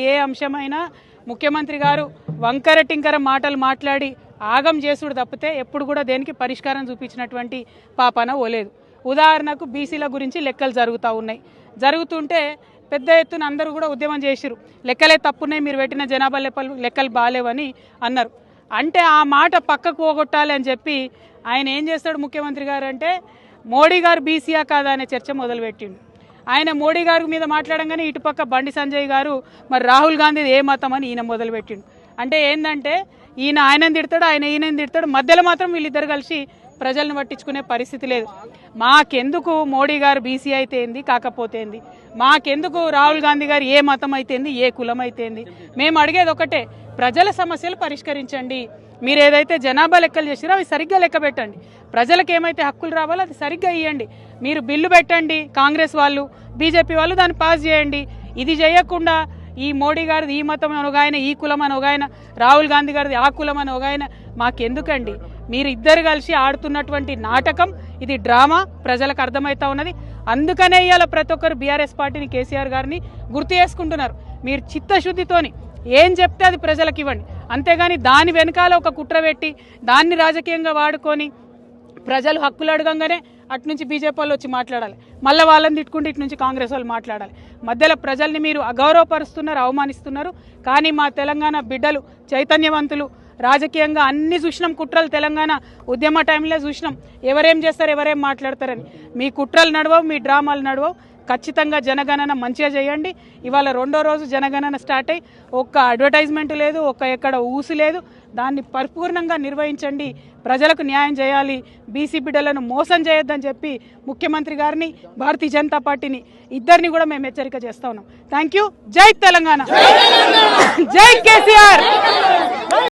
ఏ అంశమైనా ముఖ్యమంత్రి గారు వంకర టింకర మాటలు మాట్లాడి ఆగం చేసుడు తప్పితే ఎప్పుడు కూడా దేనికి పరిష్కారం చూపించినటువంటి పాపన ఓలేదు. ఉదాహరణకు బీసీల గురించి లెక్కలు జరుగుతుంటే పెద్ద ఎత్తున అందరూ కూడా ఉద్యమం చేసిరు. లెక్కలే తప్పున్నాయి, మీరు పెట్టిన జనాభా లెక్కలు బాగాలేవని అన్నారు. అంటే ఆ మాట పక్కకు పోగొట్టాలి అని చెప్పి ఆయన ఏం చేస్తాడు ముఖ్యమంత్రి గారు అంటే మోడీ గారు బీసీయా కాదా అనే చర్చ మొదలుపెట్టిండు. ఆయన మోడీ గారి మీద మాట్లాడంగానే ఇటుపక్క బండి సంజయ్ గారు మరి రాహుల్ గాంధీ ఏ మతం అని ఈయన మొదలుపెట్టిండు. అంటే ఏంటంటే ఈయన ఆయనని తిడతాడు, ఆయన ఈయనని తిడతాడు, మధ్యలో మాత్రం వీళ్ళిద్దరు కలిసి ప్రజలను పట్టించుకునే పరిస్థితి లేదు. మాకెందుకు మోడీ గారు బీసీ అయితే ఏంది, కాకపోతే ఏంది, మాకెందుకు రాహుల్ గాంధీ గారు ఏ మతం అయితేంది, ఏ కులం అయితేంది, మేము అడిగేది ఒకటే, ప్రజల సమస్యలు పరిష్కరించండి. మీరు ఏదైతే జనాభా లెక్కలు చేసిరో అవి సరిగ్గా లెక్క పెట్టండి. ప్రజలకు ఏమైతే హక్కులు రావాలో అది సరిగ్గా ఇవ్వండి. మీరు బిల్లు పెట్టండి, కాంగ్రెస్ వాళ్ళు బీజేపీ వాళ్ళు దాన్ని పాస్ చేయండి. ఇది చేయకుండా ఈ మోడీ గారిది ఈ మతం అని ఒక ఆయన, ఈ కులం అని ఒక ఆయన, రాహుల్ గాంధీ గారిది ఆ కులం అని ఒక ఆయన, మాకెందుకండి? మీరు ఇద్దరు కలిసి ఆడుతున్నటువంటి నాటకం, ఇది డ్రామా ప్రజలకు అర్థమవుతా ఉన్నది. అందుకనే ఇవాళ ప్రతి ఒక్కరు బీఆర్ఎస్ పార్టీని, కేసీఆర్ గారిని గుర్తు చేసుకుంటున్నారు. మీరు చిత్తశుద్ధితోని ఏం చెప్తే అది ప్రజలకు ఇవ్వండి, అంతేగాని దాని వెనకాల ఒక కుట్ర పెట్టి దాన్ని రాజకీయంగా వాడుకొని ప్రజలు హక్కులు అడగంగానే అటు నుంచి బీజేపీ వాళ్ళు వచ్చి మాట్లాడాలి, మళ్ళీ వాళ్ళని తిట్టుకుంటే ఇటు నుంచి కాంగ్రెస్ వాళ్ళు మాట్లాడాలి. మధ్యలో ప్రజల్ని మీరు అగౌరవపరుస్తున్నారు, అవమానిస్తున్నారు. కానీ మా తెలంగాణ బిడ్డలు చైతన్యవంతులు, రాజకీయంగా అన్ని చూసినాం కుట్రలు. తెలంగాణ ఉద్యమ టైంలో చూసినాం ఎవరేం చేస్తారు, ఎవరేం మాట్లాడతారని. మీ కుట్రలు నడవవు, మీ డ్రామాలు నడవవు. ఖచ్చితంగా జనగణన మంచిగా చేయండి. ఇవాళ రెండో రోజు జనగణన స్టార్ట్ అయ్యి ఒక్క అడ్వర్టైజ్మెంట్ లేదు, ఒక్క ఎక్కడ ఊసి లేదు. దాన్ని పరిపూర్ణంగా నిర్వహించండి, ప్రజలకు న్యాయం చేయాలి, బీసీ బిడ్డలను మోసం చేయొద్దని చెప్పి ముఖ్యమంత్రి గారిని, భారతీయ జనతా పార్టీని ఇద్దరిని కూడా మేము హెచ్చరిక చేస్తా ఉన్నాం. Thank you. జై తెలంగాణ, జై కేసీఆర్.